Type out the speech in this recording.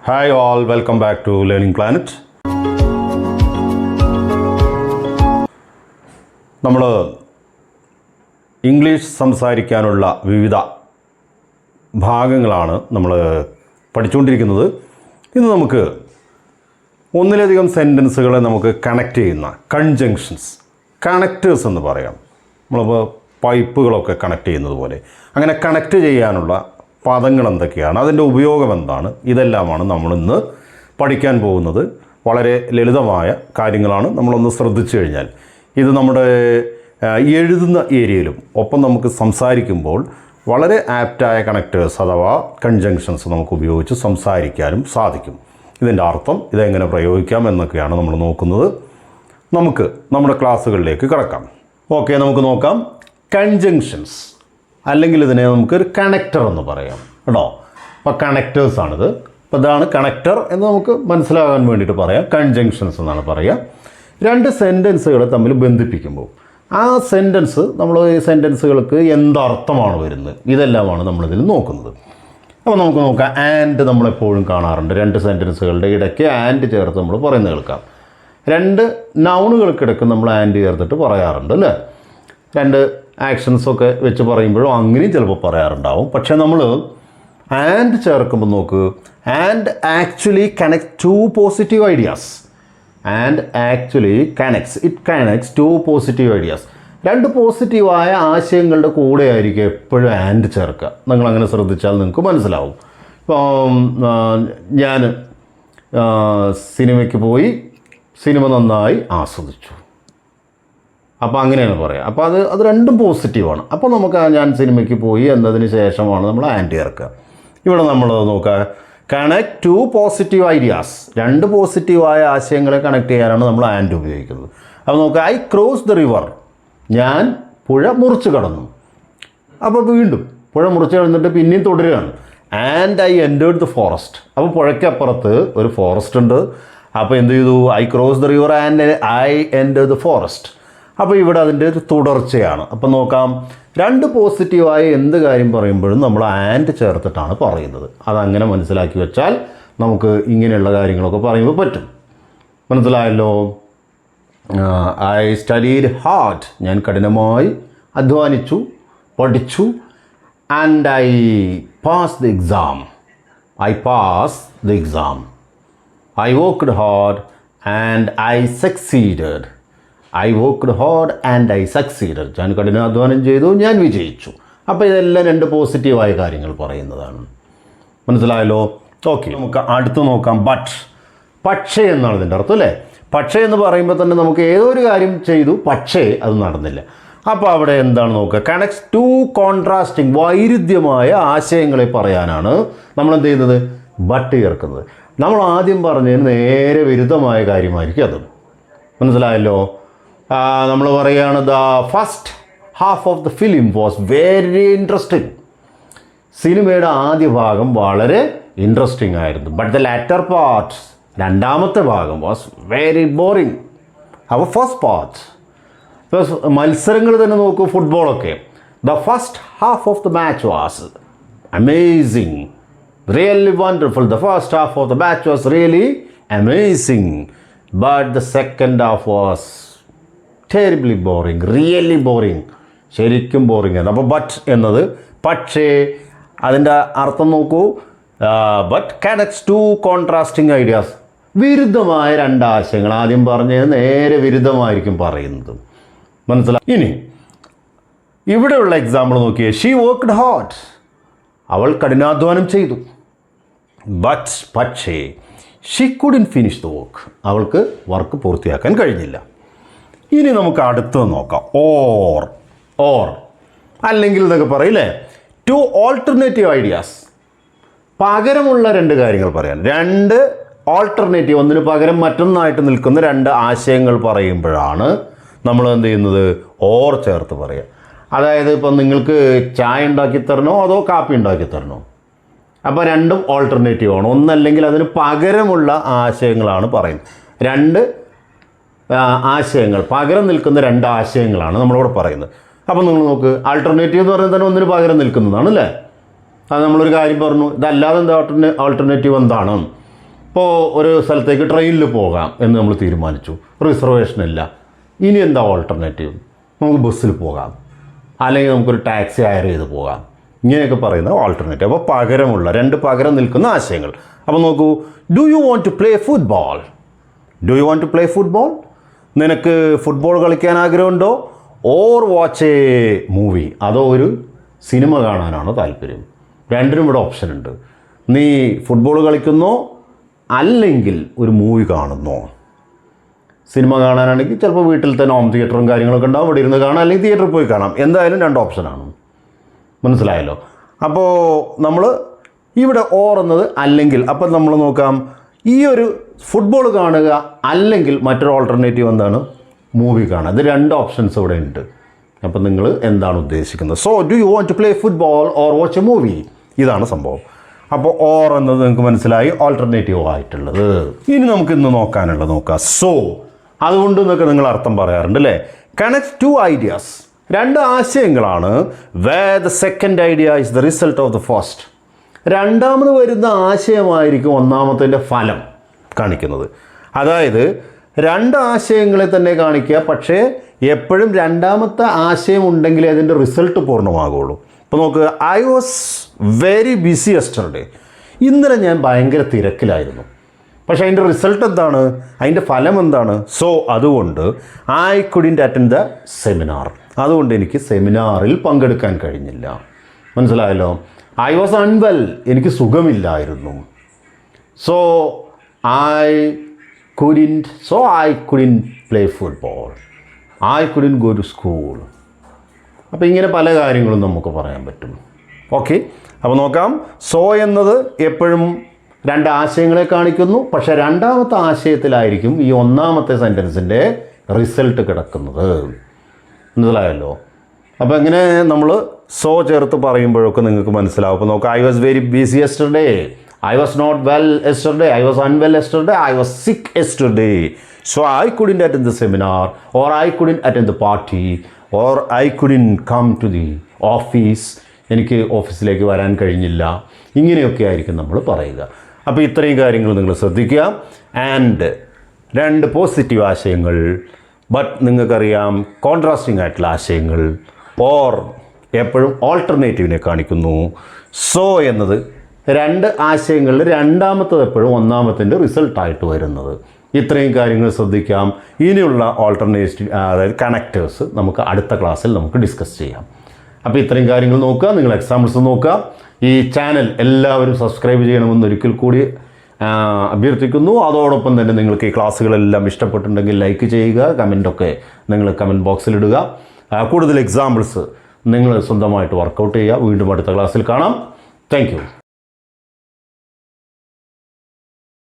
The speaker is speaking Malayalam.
Hi all, welcome back to Learning Planet. നമ്മൾ ഇംഗ്ലീഷ് സംസാരിക്കാനുള്ള വിവിധ ഭാഗങ്ങളാണ് നമ്മൾ പഠിച്ചുകൊണ്ടിരിക്കുന്നത്. ഇന്ന് നമുക്ക് ഒന്നിലധികം സെൻറ്റൻസുകളെ നമുക്ക് കണക്ട് ചെയ്യുന്ന കൺജങ്ഷൻസ്, കണക്റ്റേഴ്സ് എന്ന് പറയാം. നമ്മളിപ്പോൾ പൈപ്പുകളൊക്കെ കണക്ട് ചെയ്യുന്നത് പോലെ അങ്ങനെ കണക്ട് ചെയ്യാനുള്ള പദങ്ങൾ എന്തൊക്കെയാണ്, അതിൻ്റെ ഉപയോഗം എന്താണ്, ഇതെല്ലാമാണ് നമ്മളിന്ന് പഠിക്കാൻ പോകുന്നത്. വളരെ ലളിതമായ കാര്യങ്ങളാണ്. നമ്മളൊന്ന് ശ്രദ്ധിച്ചു കഴിഞ്ഞാൽ ഇത് നമ്മുടെ എഴുതുന്ന ഏരിയയിലും ഒപ്പം നമുക്ക് സംസാരിക്കുമ്പോൾ വളരെ ആപ്റ്റായ കണക്റ്റേഴ്സ് അഥവാ കൺജങ്ഷൻസ് നമുക്ക് ഉപയോഗിച്ച് സംസാരിക്കാനും സാധിക്കും. ഇതിൻ്റെ അർത്ഥം, ഇതെങ്ങനെ പ്രയോഗിക്കാം എന്നൊക്കെയാണ് നമ്മൾ നോക്കുന്നത്. നമുക്ക് നമ്മുടെ ക്ലാസ്സുകളിലേക്ക് കടക്കാം. ഓക്കെ, നമുക്ക് നോക്കാം. കൺജങ്ഷൻസ്, അല്ലെങ്കിൽ ഇതിനെ നമുക്കൊരു കണക്റ്റർ എന്ന് പറയാം കേട്ടോ. അപ്പോൾ കണക്റ്റേഴ്സാണിത്. അപ്പോൾ ഇതാണ് കണക്റ്റർ എന്ന് നമുക്ക് മനസ്സിലാകാൻ വേണ്ടിയിട്ട് പറയാം. കൺജങ്ഷൻസ് എന്നാണ് പറയുക. രണ്ട് സെൻറ്റൻസുകളെ തമ്മിൽ ബന്ധിപ്പിക്കുമ്പോൾ ആ സെൻറ്റൻസ്, നമ്മൾ ഈ സെൻറ്റൻസുകൾക്ക് എന്തർത്ഥമാണ് വരുന്നത്, ഇതെല്ലാമാണ് നമ്മളിതിൽ നോക്കുന്നത്. അപ്പോൾ നമുക്ക് നോക്കാം. ആൻഡ് നമ്മളെപ്പോഴും കാണാറുണ്ട്. രണ്ട് സെൻറ്റൻസുകളുടെ ഇടയ്ക്ക് ആൻഡ് ചേർത്ത് നമ്മൾ പറയുന്നത് കേൾക്കാം. രണ്ട് നൗണുകൾക്കിടയ്ക്ക് നമ്മൾ ആൻഡ് ചേർത്തിട്ട് പറയാറുണ്ട് അല്ലേ. രണ്ട് ആക്ഷൻസൊക്കെ വെച്ച് പറയുമ്പോഴും അങ്ങനെയും ചിലപ്പോൾ പറയാറുണ്ടാവും. പക്ഷേ നമ്മൾ ആൻഡ് ചേർക്കുമ്പോൾ നോക്ക്, and actually connect to positive ideas. And actually connects to positive ideas. രണ്ട് പോസിറ്റീവായ ആശയങ്ങളുടെ കൂടെ ആയിരിക്കും എപ്പോഴും ആൻഡ് ചേർക്കുക. നിങ്ങളങ്ങനെ ശ്രദ്ധിച്ചാൽ നിങ്ങൾക്ക് മനസ്സിലാവും. ഇപ്പം ഞാൻ സിനിമയ്ക്ക് പോയി, സിനിമ നന്നായി ആസ്വദിച്ചു. അപ്പോൾ അങ്ങനെയാണ് പറയുക. അപ്പോൾ അത് രണ്ടും പോസിറ്റീവാണ്. അപ്പോൾ നമുക്ക് ഞാൻ സിനിമയ്ക്ക് പോയി എന്നതിന് ശേഷമാണ് നമ്മൾ ആൻഡ് ചേർക്കുക. ഇവിടെ നമ്മൾ നോക്കുക, കണക്ട് ടു പോസിറ്റീവ് ഐഡിയാസ്. രണ്ട് പോസിറ്റീവായ ആശയങ്ങളെ കണക്ട് ചെയ്യാനാണ് നമ്മൾ ആൻഡ് ഉപയോഗിക്കുന്നത്. അപ്പോൾ നോക്കുക, ഐ ക്രോസ് ദ റിവർ. ഞാൻ പുഴ മുറിച്ച് കടന്നു. അപ്പോൾ വീണ്ടും പുഴ മുറിച്ച് കടന്നിട്ട് പിന്നെയും തുടരുകയാണ്. And I entered the forest. അപ്പോൾ പുഴയ്ക്കപ്പുറത്ത് ഒരു ഫോറസ്റ്റ് ഉണ്ട്. അപ്പോൾ എന്ത് ചെയ്തു? I cross the river and I entered the forest. അപ്പോൾ ഇവിടെ അതിൻ്റെ ഒരു തുടർച്ചയാണ്. അപ്പം നോക്കാം, രണ്ട് പോസിറ്റീവായ എന്ത് കാര്യം പറയുമ്പോഴും നമ്മൾ ആൻഡ് ചേർത്തിട്ടാണ് പറയുന്നത്. അതങ്ങനെ മനസ്സിലാക്കി വെച്ചാൽ നമുക്ക് ഇങ്ങനെയുള്ള കാര്യങ്ങളൊക്കെ പറയുമ്പോൾ പറ്റും. മനസ്സിലായല്ലോ? I studied hard. ഞാൻ കഠിനമായി അധ്വാനിച്ചു, പഠിച്ചു. And I pass the exam. I pass the exam. I worked hard and I succeeded. I worked hard and I succeeded. ഞാൻ കഠിനാധ്വാനം ചെയ്തു, ഞാൻ വിജയിച്ചു. അപ്പോൾ ഇതെല്ലാം രണ്ട് പോസിറ്റീവായ കാര്യങ്ങൾ പറയുന്നതാണ്. മനസ്സിലായല്ലോ? ഓക്കെ, നമുക്ക് അടുത്ത് നോക്കാം. പക്ഷേ എന്നാണ് ഇതിൻ്റെ അർത്ഥം അല്ലേ. പക്ഷേ എന്ന് പറയുമ്പോൾ തന്നെ നമുക്ക് ഏതോ ഒരു കാര്യം ചെയ്തു, പക്ഷേ അത് നടന്നില്ല. അപ്പോൾ അവിടെ എന്താണ് നോക്കുക, കണക്ട്സ് ടു കോൺട്രാസ്റ്റിംഗ്, വൈരുദ്ധ്യമായ ആശയങ്ങളെ പറയാനാണ് നമ്മൾ എന്ത് ചെയ്യുന്നത്, ബട്ട് ചേർക്കുന്നത്. നമ്മൾ ആദ്യം പറഞ്ഞതിന് നേരെ വിരുദ്ധമായ കാര്യമായിരിക്കും അത്. മനസ്സിലായല്ലോ? നമ്മൾ പറയുകയാണ്, the first half of the film was very interesting. സിനിമയുടെ ആദ്യ ഭാഗം വളരെ ഇൻട്രസ്റ്റിംഗ് ആയിരുന്നു. ബട്ട് ദ ലാറ്റർ പാർട്ട്, രണ്ടാമത്തെ ഭാഗം, വാസ് വെരി ബോറിംഗ്. അപ്പോൾ ഫസ്റ്റ് പാർട്ട്, മത്സരങ്ങൾ തന്നെ നോക്കൂ, ഫുട്ബോളൊക്കെ. The first half of the match was amazing, really wonderful. The first half of the match was really amazing. But the second half was terribly boring, really boring. ശരിക്കും ബോറിങ് ആണ്. അപ്പോൾ ബട്ട് എന്നത് പക്ഷേ, അതിൻ്റെ അർത്ഥം നോക്കൂ. But connects to contrasting ideas. വിരുദ്ധമായ രണ്ട് ആശയങ്ങൾ. ആദ്യം പറഞ്ഞത് നേരെ വിരുദ്ധമായിരിക്കും പറയുന്നത്. മനസ്സിലായി? ഇനി ഇവിടെയുള്ള എക്സാമ്പിൾ നോക്കിയേ. She worked hard. അവൾ കഠിനാധ്വാനം ചെയ്തു. പക്ഷേ she couldn't finish the work. അവൾക്ക് വർക്ക് പൂർത്തിയാക്കാൻ കഴിഞ്ഞില്ല. ഇനി നമുക്ക് അടുത്തത് നോക്കാം. ഓർ അല്ലെങ്കിൽ എന്നൊക്കെ പറയില്ലേ. To alternative ideas. പകരമുള്ള രണ്ട് കാര്യങ്ങൾ പറയാൻ. രണ്ട് ഓൾട്ടർനേറ്റീവ്, ഒന്നിന് പകരം മറ്റൊന്നായിട്ട് നിൽക്കുന്ന രണ്ട് ആശയങ്ങൾ പറയുമ്പോഴാണ് നമ്മൾ എന്ത് ചെയ്യുന്നത്, ഓർ ചേർത്ത് പറയുക. അതായത് ഇപ്പം നിങ്ങൾക്ക് ചായ ഉണ്ടാക്കി തരണോ അതോ കാപ്പി ഉണ്ടാക്കി തരണോ, അപ്പോൾ രണ്ടും ഓൾട്ടർനേറ്റീവ് ആണ്. ഒന്നല്ലെങ്കിൽ അതിന് പകരമുള്ള ആശയങ്ങളാണ് പറയുന്നത്. രണ്ട് ആശയങ്ങൾ, പകരം നിൽക്കുന്ന രണ്ട് ആശയങ്ങളാണ് നമ്മളിവിടെ പറയുന്നത്. അപ്പോൾ നിങ്ങൾ നോക്ക്, ആൾട്ടർനേറ്റീവ് എന്ന് പറയുന്നത് തന്നെ ഒന്നിന് പകരം നിൽക്കുന്നതാണ് അല്ലേ. അത് നമ്മളൊരു കാര്യം പറഞ്ഞു, ഇതല്ലാതെ എന്താ ഓൾട്ടർനേറ്റീവ് എന്താണ്? ഇപ്പോൾ ഒരു സ്ഥലത്തേക്ക് ട്രെയിനിൽ പോകാം എന്ന് നമ്മൾ തീരുമാനിച്ചു, റിസർവേഷൻ ഇല്ല. ഇനി എന്താ ഓൾട്ടർനേറ്റീവ്? നമുക്ക് ബസ്സിൽ പോകാം, അല്ലെങ്കിൽ നമുക്കൊരു ടാക്സി ഹയർ ചെയ്ത് പോകാം. ഇങ്ങനെയൊക്കെ പറയുന്ന ഓൾട്ടർനേറ്റീവ്. അപ്പോൾ പകരമുള്ള പകരം നിൽക്കുന്ന ആശയങ്ങൾ. അപ്പോൾ നോക്കൂ, do you want to play football? Do you want to play football? നിനക്ക് ഫുട്ബോൾ കളിക്കാൻ ആഗ്രഹമുണ്ടോ? ഓർ വാച്ച് എ മൂവി, അതോ ഒരു സിനിമ കാണാനാണ് താല്പര്യം? രണ്ടിനും ഇവിടെ ഓപ്ഷൻ ഉണ്ട്. നീ ഫുട്ബോൾ കളിക്കുന്നോ അല്ലെങ്കിൽ ഒരു മൂവി കാണുന്നോ? സിനിമ കാണാനാണെങ്കിൽ ചിലപ്പോൾ വീട്ടിൽ തന്നെ ഹോം തിയേറ്ററും കാര്യങ്ങളൊക്കെ ഉണ്ടാവും, ഇവിടെ ഇരുന്ന് കാണാം, അല്ലെങ്കിൽ തിയേറ്ററിൽ പോയി കാണാം. എന്തായാലും 2 ഓപ്ഷനാണ്. മനസ്സിലായല്ലോ? അപ്പോൾ നമ്മൾ ഇവിടെ ഓർ എന്നത് അല്ലെങ്കിൽ. അപ്പം നമ്മൾ നോക്കാം, ഈ ഒരു ഫുട്ബോൾ കാണുക അല്ലെങ്കിൽ മറ്റൊരു ഓൾട്ടർനേറ്റീവ് എന്താണ്? മൂവി കാണുക. ഇത് 2 ഓപ്ഷൻസ് ഇവിടെ ഉണ്ട്. അപ്പം നിങ്ങൾ എന്താണ് ഉദ്ദേശിക്കുന്നത്? So do you want to play football or watch a movie? ഇതാണ് സംഭവം. അപ്പോൾ ഓർ എന്നത് നിങ്ങൾക്ക് മനസ്സിലായി, ഓൾട്ടർനേറ്റീവ് ആയിട്ടുള്ളത്. ഇനി നമുക്ക് ഇന്ന് നോക്കാം. സോ അതുകൊണ്ട് എന്നൊക്കെ നിങ്ങൾ അർത്ഥം പറയാറുണ്ട് അല്ലേ? കണക്ട് 2 ഐഡിയാസ്, 2 ആശയങ്ങളാണ്. Where the second idea is the result of the first. രണ്ടാമത് വരുന്ന ആശയമായിരിക്കും ഒന്നാമത്തെ ഫലം കാണിക്കുന്നത്. അതായത് 2 ആശയങ്ങളെ തന്നെ കാണിക്കുക, പക്ഷേ എപ്പോഴും രണ്ടാമത്തെ ആശയം ഉണ്ടെങ്കിലേ അതിൻ്റെ റിസൾട്ട് പൂർണ്ണമാകുള്ളൂ. ഇപ്പോൾ നോക്കുക, I was very busy yesterday. ഇന്നലെ ഞാൻ ഭയങ്കര തിരക്കിലായിരുന്നു. പക്ഷേ അതിൻ്റെ റിസൾട്ട് എന്താണ്? അതിൻ്റെ ഫലം എന്താണ്? സോ അതുകൊണ്ട് I couldn't attend the seminar. അതുകൊണ്ട് എനിക്ക് സെമിനാറിൽ പങ്കെടുക്കാൻ കഴിഞ്ഞില്ല. മനസ്സിലായല്ലോ? I was unwell. എനിക്ക് സുഖമില്ലായിരുന്നു. So I couldn't play football. I couldn't go to school. അപ്പോൾ ഇങ്ങനെ പല കാര്യങ്ങളും നമുക്ക് പറയാൻ പറ്റും. ഓക്കെ, അപ്പോൾ നോക്കാം. സോ എന്നത് എപ്പോഴും 2 ആശയങ്ങളെ കാണിക്കുന്നു, പക്ഷേ രണ്ടാമത്തെ ആശയത്തിലായിരിക്കും ഈ ഒന്നാമത്തെ സെൻറ്റൻസിൻ്റെ റിസൾട്ട് കിടക്കുന്നത്. മനസ്സിലായല്ലോ? അപ്പോൾ ഇങ്ങനെ നമ്മൾ സോ ചേർത്ത് പറയുമ്പോഴൊക്കെ നിങ്ങൾക്ക് മനസ്സിലാവും. അപ്പോൾ നോക്കാം, I was very busy yesterday, I was not well yesterday, I was unwell yesterday, I was sick yesterday. So I couldn't attend the seminar, or I couldn't attend the party, or I couldn't come to the office. എനിക്ക് ഓഫീസിലേക്ക് വരാൻ കഴിഞ്ഞില്ല. ഇങ്ങനെയൊക്കെ ആയിരിക്കും നമ്മൾ പറയുക. അപ്പോൾ ഇത്രയും കാര്യങ്ങൾ നിങ്ങൾ ശ്രദ്ധിക്കുക. ആൻഡ് 2 പോസിറ്റീവ് ആശയങ്ങൾ, ബട്ട് നിങ്ങൾക്കറിയാം കോൺട്രാസ്റ്റിംഗ് ആയിട്ടുള്ള ആശയങ്ങൾ. ഓർ എപ്പോഴും ഓൾട്ടർനേറ്റീവിനെ കാണിക്കുന്നു. സോ എന്നത് 2 ആശയങ്ങളിൽ രണ്ടാമത്തത് എപ്പോഴും ഒന്നാമത്തിൻ്റെ റിസൾട്ടായിട്ട് വരുന്നത്. ഇത്രയും കാര്യങ്ങൾ ശ്രദ്ധിക്കാം. ഇനിയുള്ള ഓൾട്ടർനേറ്റീവ്, അതായത് കണക്റ്റേഴ്സ്, നമുക്ക് അടുത്ത ക്ലാസ്സിൽ നമുക്ക് ഡിസ്കസ് ചെയ്യാം. അപ്പോൾ ഇത്രയും കാര്യങ്ങൾ നോക്കുക. നിങ്ങൾ എക്സാമ്പിൾസ് നോക്കുക. ഈ ചാനൽ എല്ലാവരും സബ്സ്ക്രൈബ് ചെയ്യണമെന്ന് ഒരിക്കൽ കൂടി അഭ്യർത്ഥിക്കുന്നു. അതോടൊപ്പം തന്നെ നിങ്ങൾക്ക് ഈ ക്ലാസ്സുകളെല്ലാം ഇഷ്ടപ്പെട്ടിട്ടുണ്ടെങ്കിൽ ലൈക്ക് ചെയ്യുക, കമൻറ്റൊക്കെ നിങ്ങൾ കമൻറ്റ് ബോക്സിലിടുക. കൂടുതൽ എക്സാമ്പിൾസ് നിങ്ങൾ സ്വന്തമായിട്ട് വർക്കൗട്ട് ചെയ്യുക. വീണ്ടും അടുത്ത ക്ലാസ്സിൽ കാണാം. Thank you.